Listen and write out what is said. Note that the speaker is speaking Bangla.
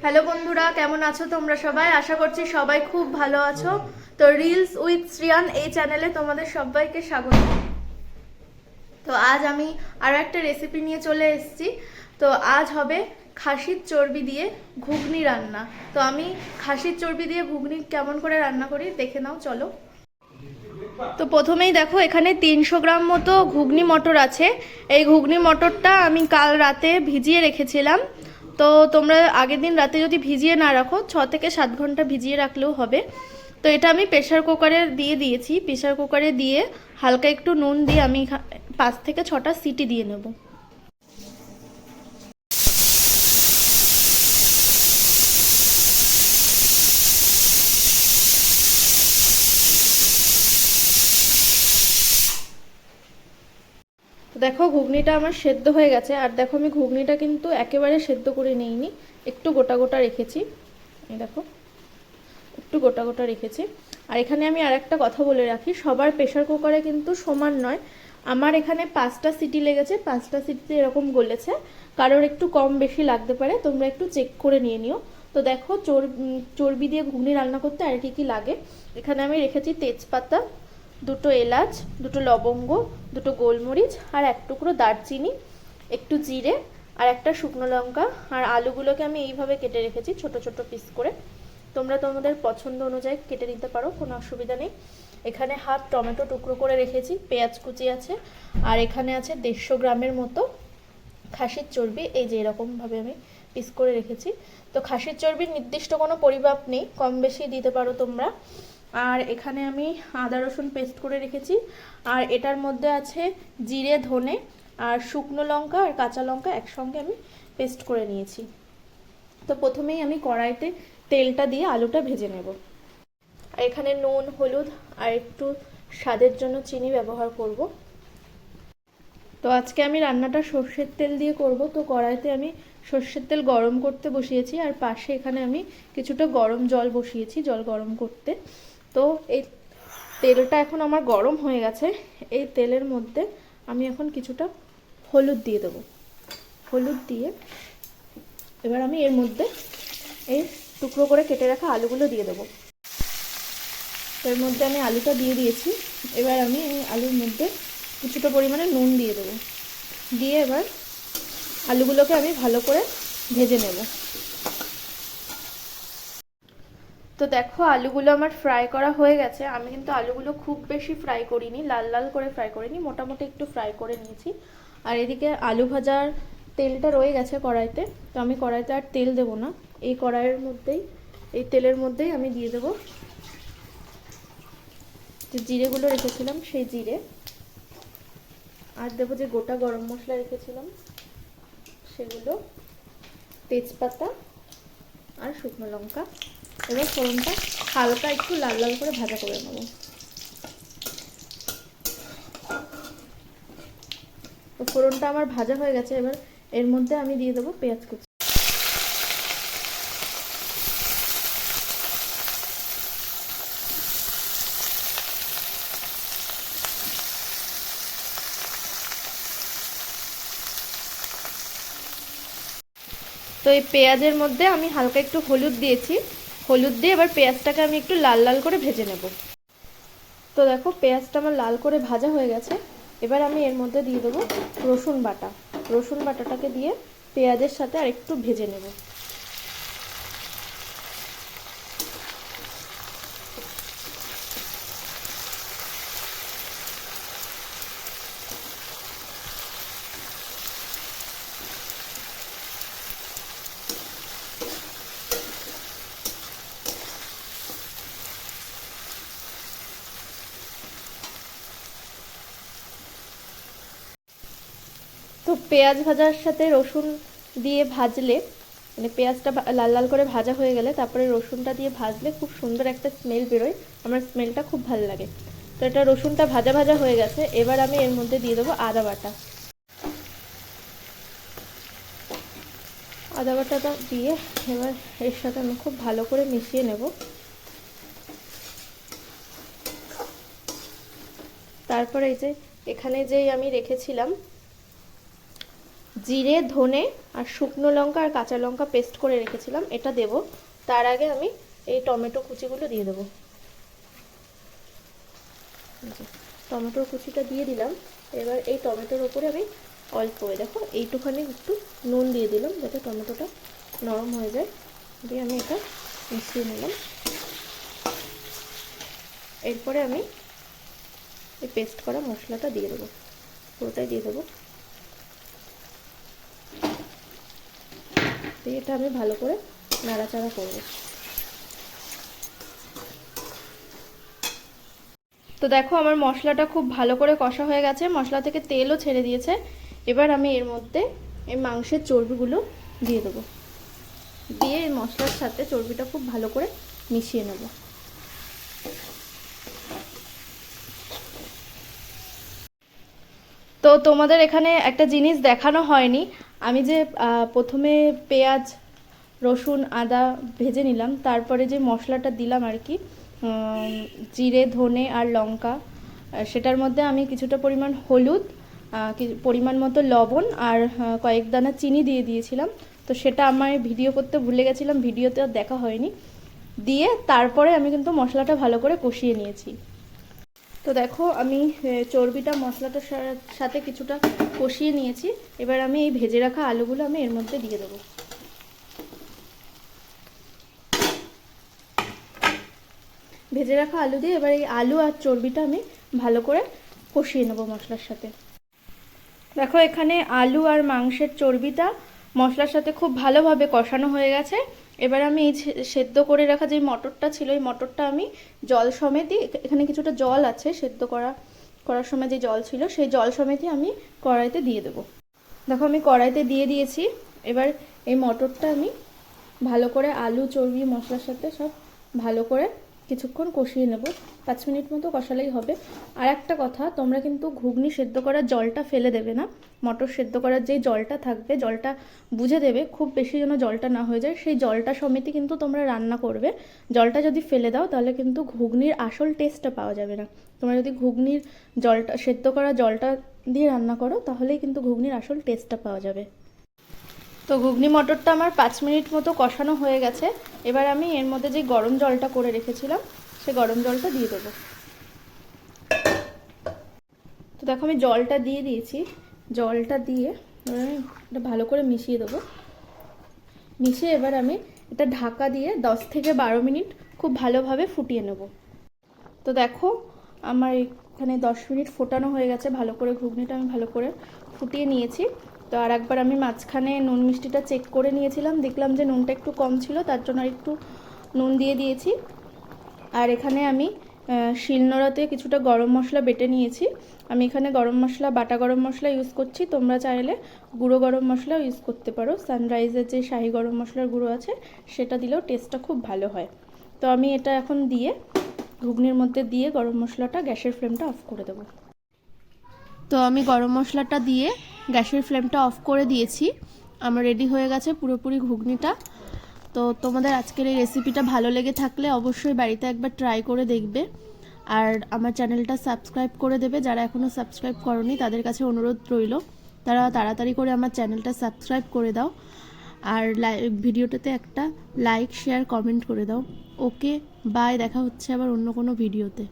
হ্যালো বন্ধুরা, কেমন আছো তোমরা সবাই? আশা করছি সবাই খুব ভালো আছো। তো রিলস উইথ শ্রিয়ান এই চ্যানেলে তোমাদের সবাইকে স্বাগত। তো আজ আমি আরও একটা রেসিপি নিয়ে চলে এসেছি। তো আজ হবে খাসির চর্বি দিয়ে ঘুগনি রান্না। তো আমি খাসির চর্বি দিয়ে ঘুগনি কেমন করে রান্না করি দেখে নাও, চলো। তো প্রথমেই দেখো, এখানে 300 গ্রাম মতো ঘুগনি মটর আছে। এই ঘুগনি মটরটা আমি কাল রাতে ভিজিয়ে রেখেছিলাম। তো তোমরা আগের দিন রাতে যদি ভিজিয়ে না রাখো, 6 থেকে 7 ঘন্টা ভিজিয়ে রাখলেও হবে। তো এটা আমি প্রেশার কুকারে দিয়ে দিয়েছি। প্রেশার কুকারে দিয়ে হালকা একটু নুন দিয়ে আমি 5 থেকে 6টা সিটি দিয়ে নেব। দেখো ঘুগনিটা আমার সেদ্ধ হয়ে গেছে। আর দেখো আমি ঘুগনিটা কিন্তু একেবারে সেদ্ধ করে নিইনি, একটু গোটা গোটা রেখেছি। এই দেখো, একটু গোটা গোটা রেখেছি। আর এখানে আমি আরেকটা কথা বলে রাখি, সবার প্রেশার কুকারে কিন্তু সমান নয়। আমার এখানে 5টা সিটি লেগেছে, 5টা সিটিতে এরকম গলেছে। কারোর একটু কম বেশি লাগতে পারে, তোমরা একটু চেক করে নিয়ে নিও। তো দেখো চর্বি দিয়ে ঘুগনি রান্না করতে আর কি কি লাগে। এখানে আমি রেখেছি তেজপাতা, 2টো এলাচ, 2টো লবঙ্গ, 2টো গোলমরিচ, আর 1 টুকরো দারচিনি, একটু জিরে, আর একটা শুকনো লঙ্কা। আর আলুগুলোকে আমি এইভাবে কেটে রেখেছি ছোট ছোট পিস করে। তোমরা তোমাদের পছন্দ অনুযায়ী কেটে নিতে পারো, কোনো অসুবিধা নেই। এখানে হাফ টমেটো টুকরো করে রেখেছি, পেঁয়াজ কুচি আছে, আর এখানে আছে 150 গ্রামের মতো খাসির চর্বি। এই যে এরকমভাবে আমি পিস করে রেখেছি। তো খাসির চর্বির নির্দিষ্ট কোনো পরিমাপ নেই, কম বেশি দিতে পারো তোমরা। আর এখানে আমি আদা রসুন পেস্ট করে রেখেছি। আর এটার মধ্যে আছে জিরে, ধনে, আর শুকনো লঙ্কা আর কাঁচা লঙ্কা একসঙ্গে আমি পেস্ট করে নিয়েছি। তো প্রথমেই আমি কড়াইতে তেলটা দিয়ে আলুটা ভেজে নেব। আর এখানে নুন, হলুদ আর একটু স্বাদের জন্য চিনি ব্যবহার করব। তো আজকে আমি রান্নাটা সর্ষের তেল দিয়ে করব। তো কড়াইতে আমি সর্ষের তেল গরম করতে বসিয়েছি, আর পাশে এখানে আমি কিছুটা গরম জল বসিয়েছি, জল গরম করতে। তো এই তেলটা এখন আমার গরম হয়ে গেছে। এই তেলের মধ্যে আমি এখন কিছুটা হলুদ দিয়ে দেবো। হলুদ দিয়ে এবার আমি এর মধ্যে এই টুকরো করে কেটে রাখা আলুগুলো দিয়ে দেবো। এর মধ্যে আমি আলুটা দিয়ে দিয়েছি। এবার আমি এই আলুর মধ্যে কিছুটা পরিমাণে নুন দিয়ে দেবো। দিয়ে এবার আলুগুলোকে আমি ভালো করে ভেজে নেব। তো দেখো আলুগুলো আমার ফ্রাই করা হয়ে গেছে। আমি কিন্তু আলুগুলো খুব বেশি ফ্রাই করিনি, লাল লাল করে ফ্রাই করিনি, মোটামুটি একটু ফ্রাই করে নিয়েছি। আর এদিকে আলু ভাজার তেলটা রয়ে গেছে কড়াইতে। তো আমি কড়াইতে আর তেল দেবো না, এই কড়াইয়ের মধ্যেই, এই তেলের মধ্যেই আমি দিয়ে দেবো যে জিরেগুলো রেখেছিলাম সেই জিরে, আর দেবো যে গোটা গরম মশলা রেখেছিলাম সেগুলো, তেজপাতা আর শুকনো লঙ্কা। এবার ফোড়নটা হালকা একটু লাল লাল করে ভাজা করে নেব। তো ফোড়নটা আমার ভাজা হয়ে গেছে। এবার এর মধ্যে আমি দিয়ে দেবো পেঁয়াজ কুচি। তো এই পেঁয়াজের মধ্যে আমি হালকা একটু হলুদ দিয়েছি। হলুদ দিয়ে এবার পেঁয়াজটাকে আমি একটু লাল লাল করে ভেজে নেব। তো দেখো পেঁয়াজটা আমার লাল করে ভাজা হয়ে গেছে। এবার আমি এর মধ্যে দিয়ে দেবো রসুন বাটা। রসুন বাটাটাকে দিয়ে পেঁয়াজের সাথে আর একটু ভেজে নেব। তো পেঁয়াজ ভাজার সাথে রসুন দিয়ে ভাজলে, মানে পেঁয়াজটা লাল লাল করে ভাজা হয়ে গেলে তারপরে রসুনটা দিয়ে ভাজলে খুব সুন্দর একটা স্মেল বেরোয়। আমার স্মেলটা খুব ভালো লাগে। তো এটা রসুনটা ভাজা ভাজা হয়ে গেছে। এবার আমি এর মধ্যে দিয়ে দেবো আদা বাটা। আদা বাটাটা দিয়ে এবার এর সাথে আমি খুব ভালো করে মিশিয়ে নেব। তারপরে এই যে এখানে যেই আমি রেখেছিলাম জিরে, ধনে আর শুকনো লঙ্কা আর কাঁচা লঙ্কা পেস্ট করে রেখেছিলাম, এটা দেব। তার আগে আমি এই টমেটো কুচিগুলো দিয়ে দেবো। টমেটোর কুচিটা দিয়ে দিলাম। এবার এই টমেটোর ওপরে আমি অল্প দেখো এইটুখানি একটু নুন দিয়ে দিলাম যাতে টমেটোটা নরম হয়ে যায়। দিয়ে আমি এটা মিশিয়ে নিলাম। এরপরে আমি এই পেস্ট করা মশলাটা দিয়ে দেবো, পুরোটাই দিয়ে দেবো। দিয়ে এটা আমি ভালো করে নাড়াচাড়া করবো। তো দেখো আমার মশলাটা খুব ভালো করে কষা হয়ে গেছে, মশলা থেকে তেলও ছেড়ে দিয়েছে। এবার আমি এর মধ্যে এই মাংসের চর্বিগুলো দিয়ে দেবো। দিয়ে এই মশলার সাথে চর্বিটা খুব ভালো করে মিশিয়ে নেব। তো তোমাদের এখানে একটা জিনিস দেখানো হয়নি, আমি যে প্রথমে পেঁয়াজ, রসুন, আদা ভেজে নিলাম, তারপরে যে মশলাটা দিলাম আর কি, জিরে, ধনে আর লঙ্কা, সেটার মধ্যে আমি কিছুটা পরিমাণ হলুদ, পরিমাণ মতো লবণ আর কয়েক দানা চিনি দিয়ে দিয়েছিলাম। তো সেটা আমার ভিডিও করতে ভুলে গেছিলাম, ভিডিওতে আর দেখা হয়নি। দিয়ে তারপরে আমি কিন্তু মশলাটা ভালো করে কষিয়ে নিয়েছি। তো দেখো আমি চর্বিটা মশলাটার সাথে কিছুটা কষিয়ে নিয়েছি। এবার আমি এই ভেজে রাখা আলুগুলো আমি এর মধ্যে দিয়ে দেবো। ভেজে রাখা আলু দিয়ে এবার এই আলু আর চর্বিটা আমি ভালো করে কষিয়ে নেবো মশলার সাথে। দেখো এখানে আলু আর মাংসের চর্বিটা মশলার সাথে খুব ভালোভাবে কষানো হয়ে গেছে। এবার আমি এই সেদ্ধ করে রাখা যে মটরটা ছিল, এই মটরটা আমি জল সমেতই, এখানে কিছুটা জল আছে সেদ্ধ করার সময় যে জল ছিল সেই জল সমেতই আমি কড়াইতে দিয়ে দেবো। দেখো আমি কড়াইতে দিয়ে দিয়েছি। এবার এই মটরটা আমি ভালো করে আলু, চর্বি, মশলার সাথে সব ভালো করে কিছুক্ষণ কষিয়ে নেব। 5 মিনিট মতো কষালেই হবে। আর একটা কথা, তোমরা কিন্তু ঘুগনি সেদ্ধ করার জলটা ফেলে দেবে না। মটর সেদ্ধ করার যেই জলটা থাকবে জলটা বুঝে দেবে, খুব বেশি যেন জলটা না হয়ে যায়। সেই জলটা সমেতই কিন্তু তোমরা রান্না করবে। জলটা যদি ফেলে দাও তাহলে কিন্তু ঘুগনির আসল টেস্টটা পাওয়া যাবে না। তোমরা যদি ঘুগনির জলটা, সেদ্ধ করা জলটা দিয়ে রান্না করো তাহলেই কিন্তু ঘুগনির আসল টেস্টটা পাওয়া যাবে। তো ঘুগনি মটরটা আমার 5 মিনিট মতো কষানো হয়ে গেছে। এবার আমি এর মধ্যে যে গরম জলটা করে রেখেছিলাম সে গরম জলটা দিয়ে দেবো। তো দেখো আমি জলটা দিয়ে দিয়েছি। জলটা দিয়ে এটা ভালো করে মিশিয়ে দেবো। মিশিয়ে এবার আমি এটা ঢাকা দিয়ে 10 থেকে 12 মিনিট খুব ভালোভাবে ফুটিয়ে নেব। তো দেখো আমার এখানে 10 মিনিট ফোটানো হয়ে গেছে ভালো করে, ঘুগনিটা আমি ভালো করে ফুটিয়ে নিয়েছি। তো আর একবার আমি মাঝখানে নুন মিষ্টিটা চেক করে নিয়েছিলাম, দেখলাম যে নুনটা একটু কম ছিল, তার জন্য একটু নুন দিয়ে দিয়েছি। আর এখানে আমি শিলনোড়াতে কিছুটা গরম মশলা বেটে নিয়েছি। আমি এখানে গরম মশলা, বাটা গরম মশলা ইউজ করছি, তোমরা চাইলে গুঁড়ো গরম মশলাও ইউজ করতে পারো। সানরাইজের যে শাহি গরম মশলার গুঁড়ো আছে সেটা দিলেও টেস্টটা খুব ভালো হয়। তো আমি এটা এখন দিয়ে ঘুগনির মধ্যে দিয়ে গরম মশলাটা, গ্যাসের ফ্লেমটা অফ করে দেবো। তো আমি গরম মশলাটা দিয়ে গ্যাসের ফ্লেমটা অফ করে দিয়েছি। আমার রেডি হয়ে গেছে পুরোপুরি ঘুগনিটা। তো তোমাদের আজকের এই রেসিপিটা ভালো লেগে থাকলে অবশ্যই বাড়িতে একবার ট্রাই করে দেখবে। আর আমার চ্যানেলটা সাবস্ক্রাইব করে দেবে, যারা এখনও সাবস্ক্রাইব করনি তাদের কাছে অনুরোধ রইল তারা তাড়াতাড়ি করে আমার চ্যানেলটা সাবস্ক্রাইব করে দাও। আর ভিডিওটাতে একটা লাইক, শেয়ার, কমেন্ট করে দাও। ওকে বাই, দেখা হচ্ছে আবার অন্য কোনো ভিডিওতে।